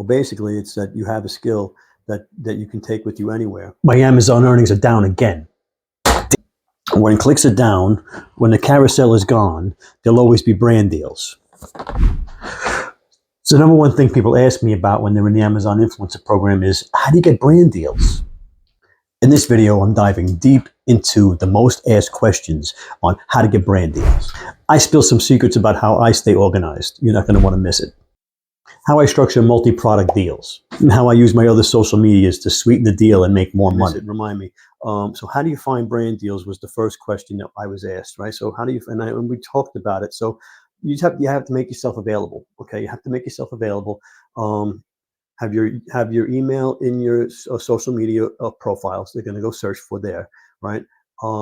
Well, basically, it's that you have a skill that you can take with you anywhere. My Amazon earnings are down again. When clicks are down, when the carousel is gone, there'll always be brand deals. So the number one thing people ask me about when they're in the Amazon Influencer Program is, how do you get brand deals? In this video, I'm diving deep into the most asked questions on how to get brand deals. I spill some secrets about how I stay organized. You're not going to want to miss it. How I structure multi-product deals, and how I use my other social medias to sweeten the deal and make more money. Remind me. So how do you find brand deals was the first question that I was asked, right? So how do you, and we talked about it. So you have to make yourself available. Okay, you have to make yourself available. Have your email in your social media profiles. They're going to go search for there, right?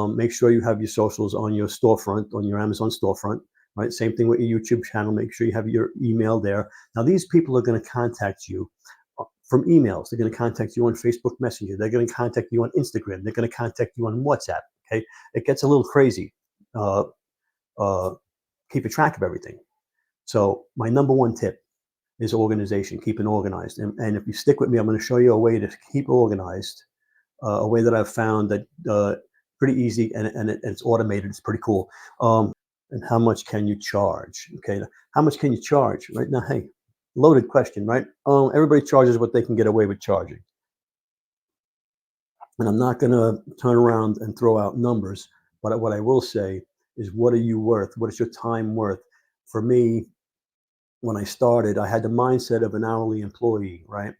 Make sure you have your socials on your storefront, on your Amazon storefront. Right, same thing with your YouTube channel. Make sure you have your email there. Now, these people are going to contact you from emails. They're going to contact you on Facebook Messenger. They're going to contact you on Instagram. They're going to contact you on WhatsApp. Okay, it gets a little crazy. Keeping track of everything. So my number one tip is organization. Keeping organized. And if you stick with me, I'm going to show you a way to keep organized. A way that I've found that pretty easy and it's automated. It's pretty cool. And how much can you charge? Okay, how much can you charge? Right now, hey, loaded question, right? Everybody charges what they can get away with charging. And I'm not going to turn around and throw out numbers, but what I will say is, what are you worth? What is your time worth? For me, when I started, I had the mindset of an hourly employee, right?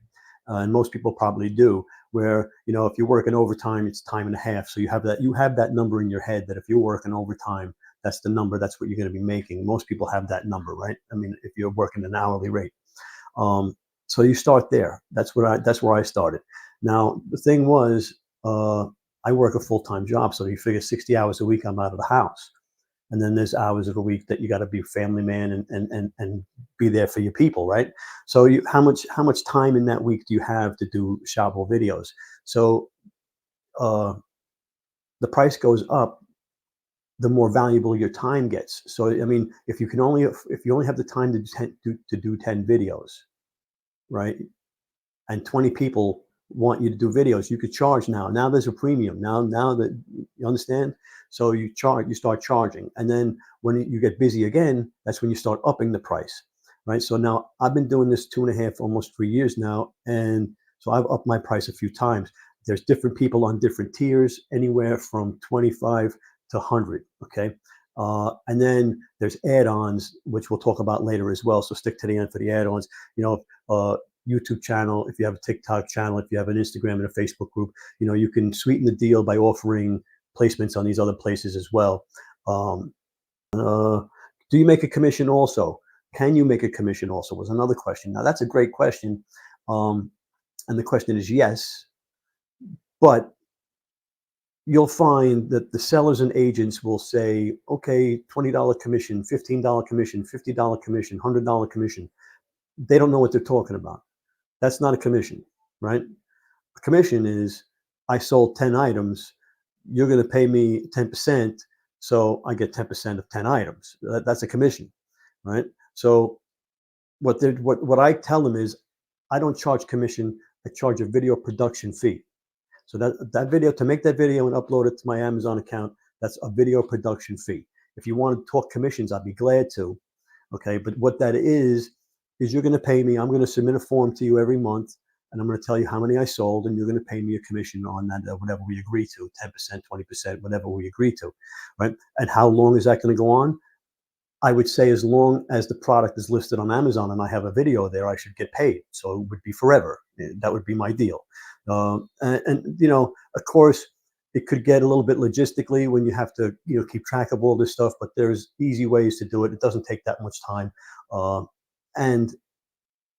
And most people probably do, where, you know, if you're working overtime, it's time and a half. So you have that number in your head that if you're working overtime, that's the number, that's what you're going to be making. Most people have that number, right? I mean, if you're working an hourly rate. So you start there. That's where I started. Now, the thing was, I work a full-time job. So you figure 60 hours a week, I'm out of the house. And then there's hours of a week that you got to be a family man and be there for your people, right? So how much time in that week do you have to do shoppable videos? So the price goes up, the more valuable your time gets. So I mean, if you only have the time to do 10 videos, right? And 20 people want you to do videos, you could charge now. Now there's a premium. Now that you understand, so you start charging, and then when you get busy again, that's when you start upping the price, right? So now I've been doing this 2.5, almost 3 years now, and so I've upped my price a few times. There's different people on different tiers, anywhere from 25 to 100. Okay. And then there's add-ons, which we'll talk about later as well. So stick to the end for the add-ons. You know, YouTube channel, if you have a TikTok channel, if you have an Instagram and a Facebook group, you know, you can sweeten the deal by offering placements on these other places as well. Do you make a commission also? Can you make a commission also was another question. Now that's a great question. And the question is yes, but you'll find that the sellers and agents will say, okay, $20 commission, $15 commission, $50 commission, $100 commission. They don't know what they're talking about. That's not a commission, right? A commission is, I sold 10 items. You're going to pay me 10%. So I get 10% of 10 items. That's a commission, right? So what I tell them is, I don't charge commission. I charge a video production fee. So that video, to make that video and upload it to my Amazon account, that's a video production fee. If you want to talk commissions, I'd be glad to. Okay, but what that is you're going to pay me. I'm going to submit a form to you every month, and I'm going to tell you how many I sold, and you're going to pay me a commission on that, whatever we agree to, 10%, 20%, whatever we agree to, right? And how long is that going to go on? I would say as long as the product is listed on Amazon and I have a video there, I should get paid. So it would be forever. That would be my deal. And you know, of course, it could get a little bit logistically when you have to, you know, keep track of all this stuff, but there's easy ways to do it. It doesn't take that much time. And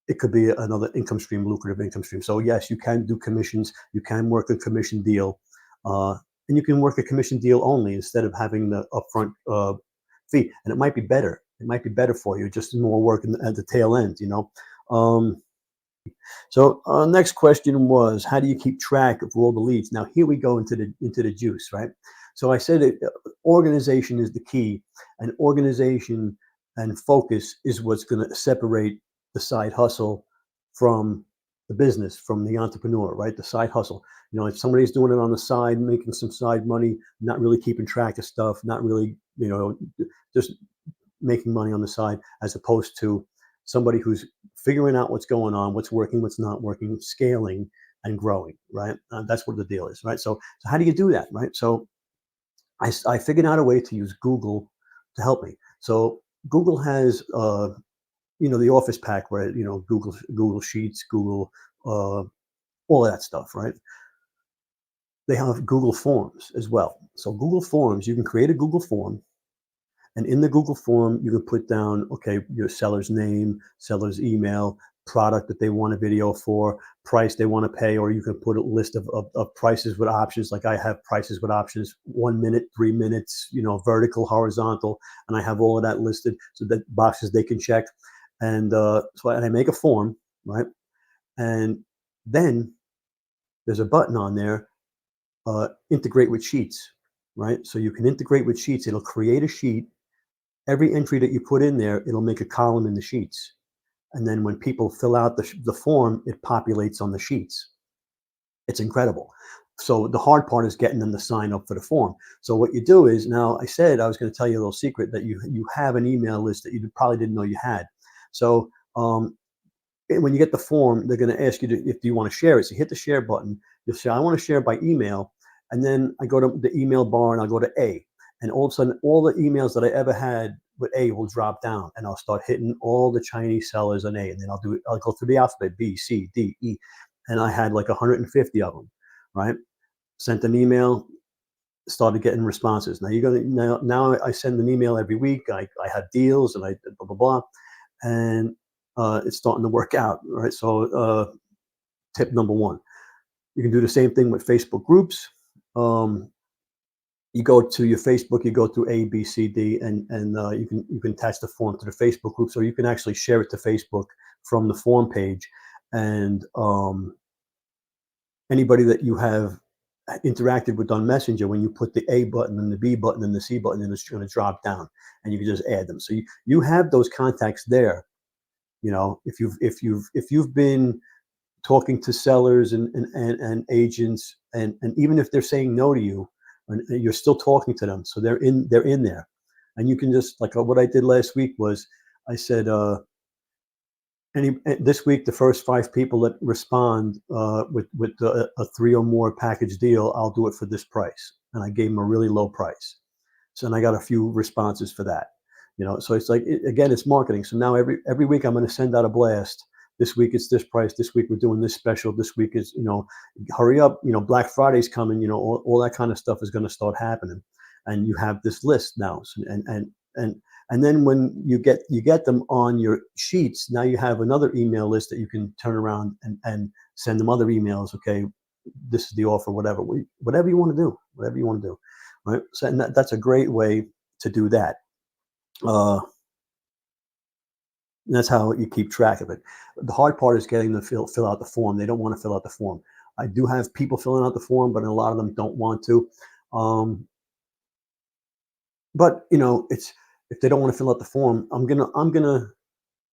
it could be another income stream, lucrative income stream. So yes, you can do commissions. You can work a commission deal. And you can work a commission deal only instead of having the upfront fee. And it might be better. It might be better for you, just more work at the tail end, you know. So next question was, how do you keep track of all the leads? Now here we go into the juice, right? So I said organization is the key, and organization and focus is what's going to separate the side hustle from the business, from the entrepreneur, right? The side hustle. You know, if somebody's doing it on the side, making some side money, not really keeping track of stuff, not really, you know, just making money on the side, as opposed to somebody who's figuring out what's going on, what's working, what's not working, scaling and growing, right? That's what the deal is, right? So how do you do that, right? So I figured out a way to use Google to help me. So Google has, you know, the Office pack where, you know, Google Sheets, Google, all of that stuff, right? They have Google Forms as well. So Google Forms, you can create a Google form, and in the Google form, you can put down, okay, your seller's name, seller's email, product that they want a video for, price they want to pay, or you can put a list of prices with options. Like I have prices with options, 1 minute, 3 minutes, you know, vertical, horizontal, and I have all of that listed so that boxes they can check. And and I make a form, right? And then there's a button on there, integrate with Sheets, right? So you can integrate with Sheets. It'll create a sheet. Every entry that you put in there, it'll make a column in the Sheets. And then when people fill out the form, it populates on the Sheets. It's incredible. So the hard part is getting them to sign up for the form. So what you do is, now I said I was going to tell you a little secret, that you have an email list that you probably didn't know you had. So when you get the form, they're going to ask you if you want to share it. So you hit the share button. You'll say, I want to share by email. And then I go to the email bar and I'll go to A. And all of a sudden, all the emails that I ever had with A will drop down, and I'll start hitting all the Chinese sellers on A. And then I'll go through the alphabet, B, C, D, E. And I had like 150 of them, right? Sent an email, started getting responses. Now now I send an email every week. I have deals and I blah, blah, blah. And it's starting to work out, right? So tip number one, you can do the same thing with Facebook groups. You go to your Facebook, you go through A, B, C, D, and you can attach the form to the Facebook group, so you can actually share it to Facebook from the form page, and anybody that you have interacted with on Messenger, when you put the A button and the B button and the C button, then it's going to drop down, and you can just add them. So you have those contacts there. You know, if you've been talking to sellers and agents, and even if they're saying no to you, and you're still talking to them, so they're in there. And you can just, like what I did last week was, I said, this week, the first 5 people that respond with a 3 or more package deal, I'll do it for this price. And I gave them a really low price. So, and I got a few responses for that. You know, so it's like, again, it's marketing. So now every week I'm going to send out a blast. This week it's this price. This week we're doing this special. This week is, you know, hurry up. You know, Black Friday's coming. You know, all that kind of stuff is going to start happening, and you have this list now. So, and then when you get them on your Sheets, now you have another email list that you can turn around and send them other emails. Okay, this is the offer. Whatever you want to do. Whatever you want to do. Right. So, and that's a great way to do that. And that's how you keep track of it. The hard part is getting them to fill out the form. They don't want to fill out the form. I do have people filling out the form, but a lot of them don't want to. But you know, it's, if they don't want to fill out the form, I'm gonna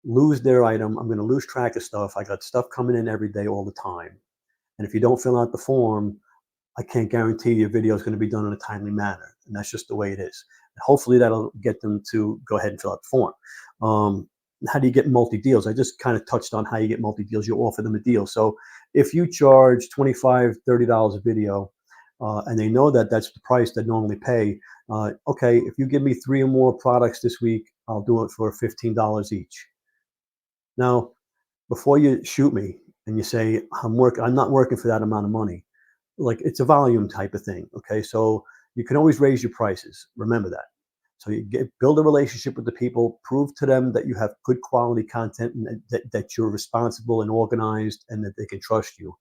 lose their item. I'm gonna lose track of stuff. I got stuff coming in every day, all the time. And if you don't fill out the form, I can't guarantee your video is going to be done in a timely manner. And that's just the way it is. And hopefully that'll get them to go ahead and fill out the form. How do you get multi-deals? I just kind of touched on how you get multi-deals. You offer them a deal. So if you charge $25, $30 a video, and they know that that's the price they normally pay, okay, if you give me 3 or more products this week, I'll do it for $15 each. Now, before you shoot me and you say, I'm not working for that amount of money, like, it's a volume type of thing. Okay. So you can always raise your prices. Remember that. So you build a relationship with the people, prove to them that you have good quality content, and that you're responsible and organized, and that they can trust you.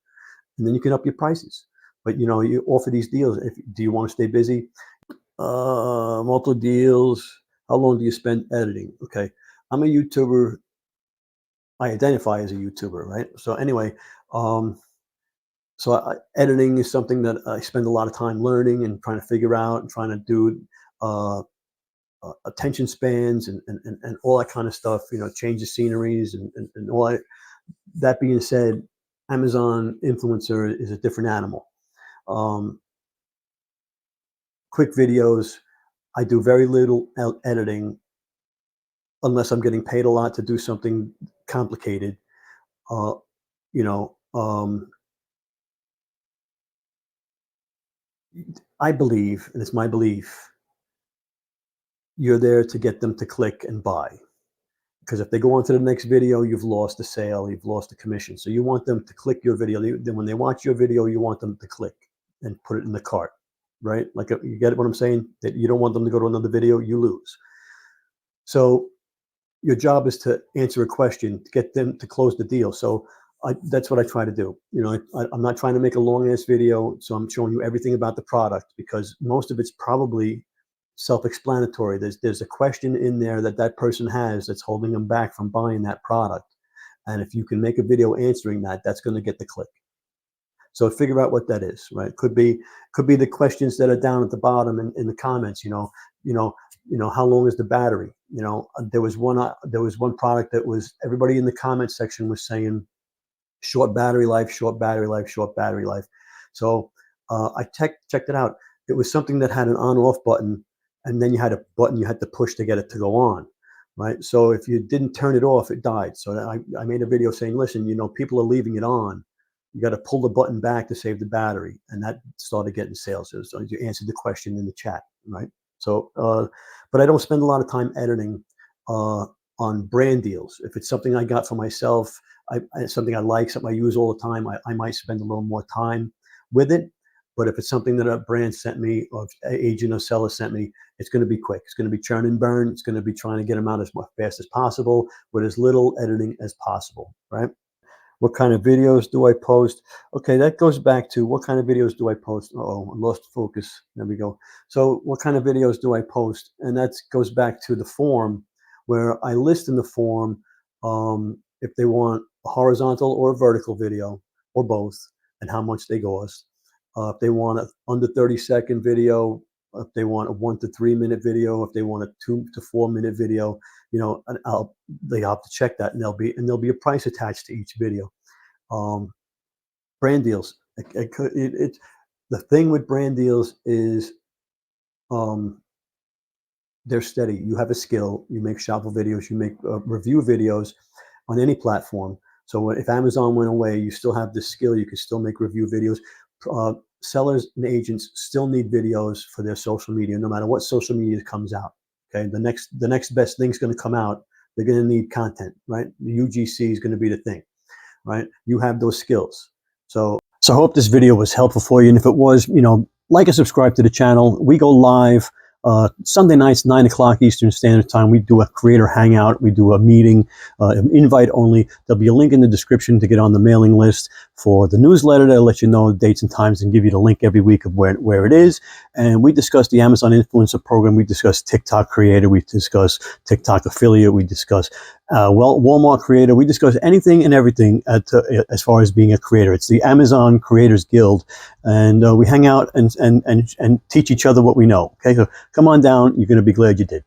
And then you can up your prices. But, you know, you offer these deals. Do you want to stay busy? Multiple deals. How long do you spend editing? Okay. I'm a YouTuber. I identify as a YouTuber, right? So anyway, editing is something that I spend a lot of time learning and trying to figure out, and trying to do attention spans and all that kind of stuff, you know, change the sceneries and all that. that being said, Amazon influencer is a different animal. Quick videos, I do very little editing unless I'm getting paid a lot to do something complicated. You know, I believe, and it's my belief, you're there to get them to click and buy. Because if they go on to the next video, you've lost the sale, you've lost the commission. So you want them to click your video. Then when they watch your video, you want them to click and put it in the cart, right? Like, you get what I'm saying? That you don't want them to go to another video, you lose. So your job is to answer a question, to get them to close the deal. So that's what I try to do. You know, I'm not trying to make a long ass video. So I'm showing you everything about the product, because most of it's probably self-explanatory. There's a question in there that person has that's holding them back from buying that product. And if you can make a video answering that, that's going to get the click. So figure out what that is, right? Could be the questions that are down at the bottom in the comments. You know, how long is the battery? You know, there was one product that was, everybody in the comment section was saying short battery life, short battery life, short battery life. So I checked it out. It was something that had an on-off button, and then you had a button you had to push to get it to go on, right? So if you didn't turn it off, it died. So I made a video saying, listen, you know, people are leaving it on. You got to pull the button back to save the battery. And that started getting sales. So you answered the question in the chat, right? So, but I don't spend a lot of time editing on brand deals. If it's something I got for myself, something I like, something I use all the time, I might spend a little more time with it. But if it's something that a brand sent me, or an agent or seller sent me, it's going to be quick. It's going to be churn and burn. It's going to be trying to get them out as fast as possible with as little editing as possible, right? What kind of videos do I post? Okay, that goes back to what kind of videos do I post? Uh-oh, I lost focus. There we go. So what kind of videos do I post? And that goes back to the form, where I list in the form if they want a horizontal or a vertical video, or both, and how much they cost. If they want an under 30-second video, if they want a 1 to 3 minute video, if they want a 2 to 4 minute video, you know, and they have to check that, and there'll be a price attached to each video. Brand deals. The thing with brand deals is they're steady. You have a skill. You make shoppable videos. You make review videos on any platform. So if Amazon went away, you still have the skill. You can still make review videos. Sellers and agents still need videos for their social media, no matter what social media comes out. Okay, the next best thing's going to come out. They're going to need content, right? The UGC is going to be the thing, right? You have those skills. So I hope this video was helpful for you. And if it was, you know, like and subscribe to the channel. We go live Sunday nights, 9 o'clock Eastern Standard Time. We do a creator hangout. We do a meeting, invite only. There'll be a link in the description to get on the mailing list for the newsletter. That'll let you know the dates and times and give you the link every week of where it is. And we discuss the Amazon Influencer Program. We discuss TikTok Creator. We discuss TikTok Affiliate. We discuss Walmart Creator. We discuss anything and everything as far as being a creator. It's the Amazon Creators Guild. And we hang out and teach each other what we know. Okay, so come on down. You're going to be glad you did.